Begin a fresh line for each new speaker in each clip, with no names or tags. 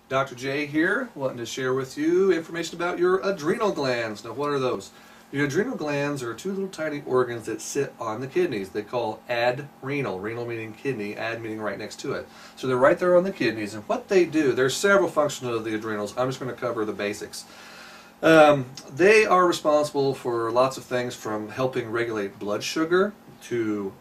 Dr. J here, wanting to share with you information about your adrenal glands. Now, what are those? Your adrenal glands are two little tiny organs that sit on the kidneys. They call adrenal, renal meaning kidney, ad meaning right next to it. So they're right there on the kidneys, and what they do, there's several functions of the adrenals. I'm just going to cover the basics. They are responsible for lots of things, from helping regulate blood sugar to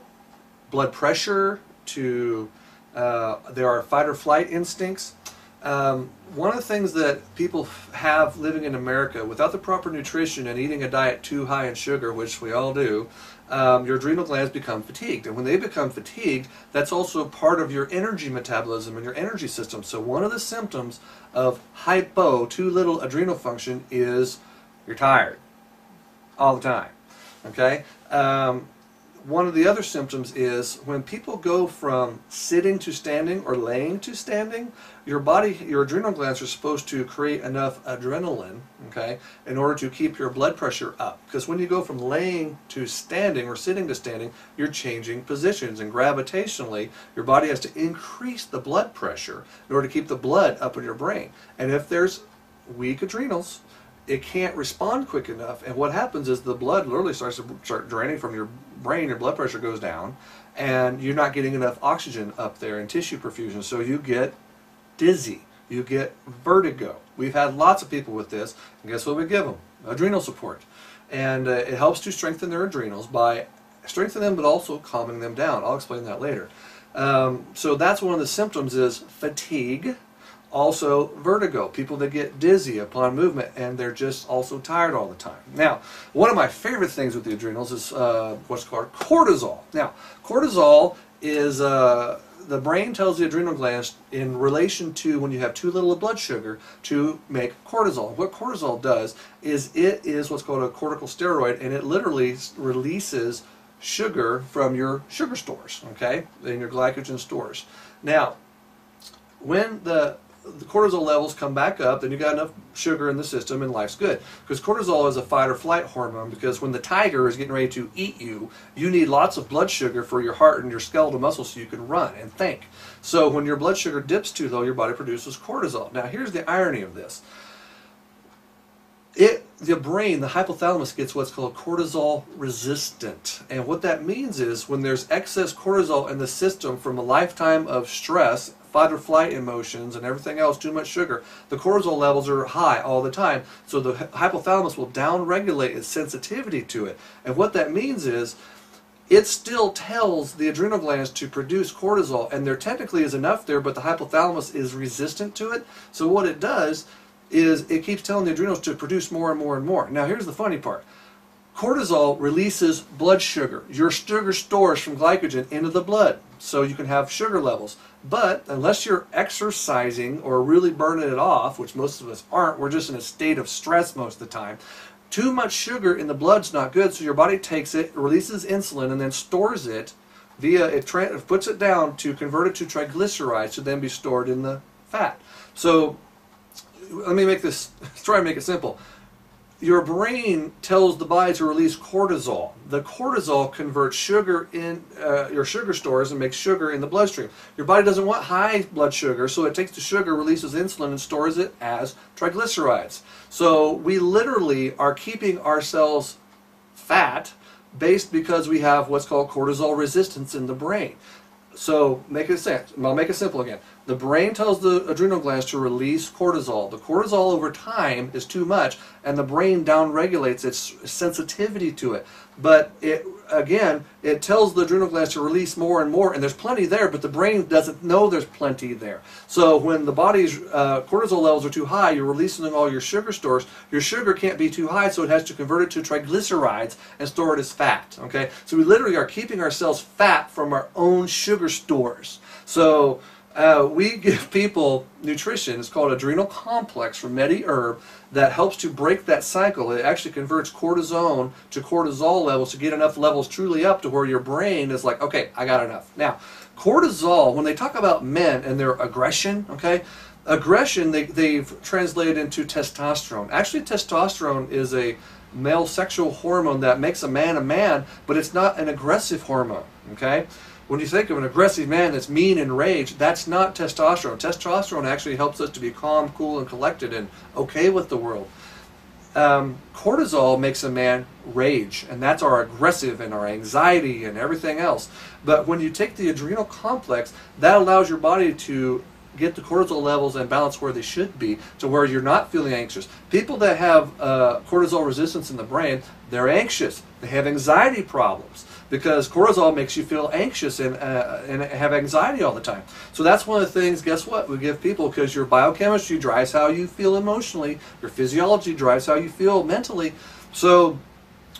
blood pressure to there are fight or flight instincts. One of the things that people have living in America, without the proper nutrition and eating a diet too high in sugar, which we all do, your adrenal glands become fatigued. And when they become fatigued, that's also part of your energy metabolism and your energy system. So one of the symptoms of hypo, too little adrenal function, is you're tired all the time. Okay? One of the other symptoms is when people go from sitting to standing or laying to standing, your adrenal glands are supposed to create enough adrenaline, okay, in order to keep your blood pressure up. Because when you go from laying to standing or sitting to standing, you're changing positions, and gravitationally, your body has to increase the blood pressure in order to keep the blood up in your brain. And if there's weak adrenals, it can't respond quick enough, and what happens is the blood literally starts to draining from your brain. Your blood pressure goes down, and you're not getting enough oxygen up there and tissue perfusion, so you get dizzy, you get vertigo. We've had lots of people with this, and guess what we give them? Adrenal support. And it helps to strengthen their adrenals by strengthening them but also calming them down. I'll explain that later. So that's one of the symptoms, is fatigue. Also vertigo, people that get dizzy upon movement, and they're just also tired all the time. Now, one of my favorite things with the adrenals is what's called cortisol. Now, cortisol is, the brain tells the adrenal glands in relation to when you have too little blood sugar to make cortisol. What cortisol does is it is what's called a corticosteroid, and it literally releases sugar from your sugar stores, okay, in your glycogen stores. Now, when the cortisol levels come back up, then you got enough sugar in the system and life's good. Because cortisol is a fight or flight hormone, because when the tiger is getting ready to eat you, you need lots of blood sugar for your heart and your skeletal muscles so you can run and think. So when your blood sugar dips too low, your body produces cortisol. Now here's the irony of this. The brain, the hypothalamus, gets what's called cortisol resistant. And what that means is when there's excess cortisol in the system from a lifetime of stress, fight or flight emotions, and everything else, too much sugar, the cortisol levels are high all the time. So the hypothalamus will downregulate its sensitivity to it. And what that means is it still tells the adrenal glands to produce cortisol, and there technically is enough there, but the hypothalamus is resistant to it. So what it does is it keeps telling the adrenals to produce more and more and more. Now here's the funny part. Cortisol releases blood sugar, your sugar stores from glycogen, into the blood so you can have sugar levels. But unless you're exercising or really burning it off, which most of us aren't, we're just in a state of stress most of the time, too much sugar in the blood's not good, so your body takes it, releases insulin, and then stores it via, it puts it down to convert it to triglycerides to then be stored in the fat. So let me make this, try and make it simple. Your brain tells the body to release cortisol. The cortisol converts sugar in your sugar stores and makes sugar in the bloodstream. Your body doesn't want high blood sugar, so it takes the sugar, releases insulin, and stores it as triglycerides. So we literally are keeping ourselves fat because we have what's called cortisol resistance in the brain. So make it sense. I'll make it simple again. The brain tells the adrenal glands to release cortisol. The cortisol over time is too much, and the brain downregulates its sensitivity to it. But it tells the adrenal glands to release more and more, and there's plenty there, but the brain doesn't know there's plenty there. So when the body's cortisol levels are too high, you're releasing all your sugar stores. Your sugar can't be too high, so it has to convert it to triglycerides and store it as fat. Okay, so we literally are keeping ourselves fat from our own sugar stores. So we give people nutrition. It's called Adrenal Complex from MediHerb that helps to break that cycle. It actually converts cortisone to cortisol levels to get enough levels truly up to where your brain is like, okay, I got enough. Now, cortisol, when they talk about men and their aggression, okay, aggression they've translated into testosterone. Actually, testosterone is a male sexual hormone that makes a man, but it's not an aggressive hormone, okay? When you think of an aggressive man that's mean and rage, that's not testosterone. Testosterone actually helps us to be calm, cool, and collected and okay with the world. Cortisol makes a man rage, and that's our aggressive and our anxiety and everything else. But when you take the adrenal complex, that allows your body to get the cortisol levels and balance where they should be, to where you're not feeling anxious. People that have cortisol resistance in the brain, they're anxious. They have anxiety problems because cortisol makes you feel anxious and have anxiety all the time. So that's one of the things, guess what, we give people, because your biochemistry drives how you feel emotionally, your physiology drives how you feel mentally. So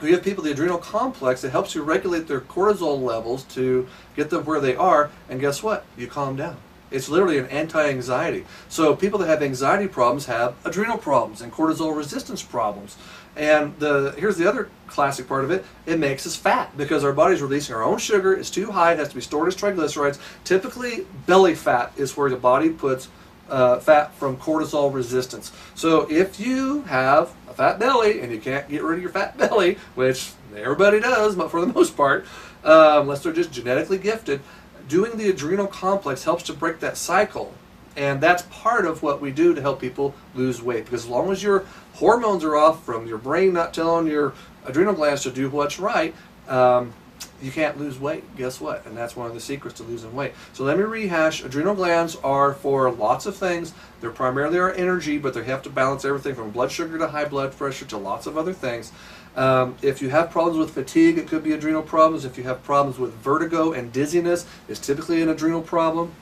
we give people the adrenal complex that helps you regulate their cortisol levels to get them where they are, and guess what? You calm down. It's literally an anti-anxiety. So people that have anxiety problems have adrenal problems and cortisol resistance problems. And here's the other classic part of it. It makes us fat because our body's releasing our own sugar. It's too high. It has to be stored as triglycerides. Typically, belly fat is where the body puts fat from cortisol resistance. So if you have a fat belly and you can't get rid of your fat belly, which everybody does, but for the most part, unless they're just genetically gifted, doing the adrenal complex helps to break that cycle. And that's part of what we do to help people lose weight. Because as long as your hormones are off from your brain not telling your adrenal glands to do what's right, you can't lose weight. Guess what? And that's one of the secrets to losing weight. So let me rehash. Adrenal glands are for lots of things. They're primarily our energy, but they have to balance everything from blood sugar to high blood pressure to lots of other things. If you have problems with fatigue, it could be adrenal problems. If you have problems with vertigo and dizziness, it's typically an adrenal problem.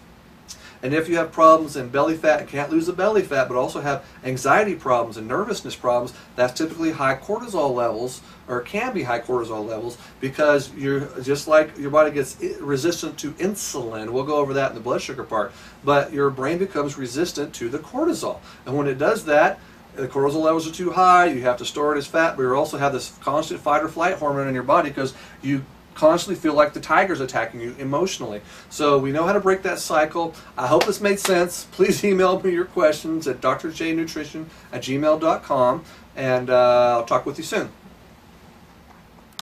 And if you have problems in belly fat and can't lose the belly fat, but also have anxiety problems and nervousness problems, that's typically high cortisol levels, or can be high cortisol levels, because you're just like your body gets resistant to insulin. We'll go over that in the blood sugar part. But your brain becomes resistant to the cortisol. And when it does that, the cortisol levels are too high, you have to store it as fat, but you also have this constant fight or flight hormone in your body because you constantly feel like the tiger's attacking you emotionally. So we know how to break that cycle. I hope this made sense. Please email me your questions at drjnutrition@gmail.com, and I'll talk with you soon.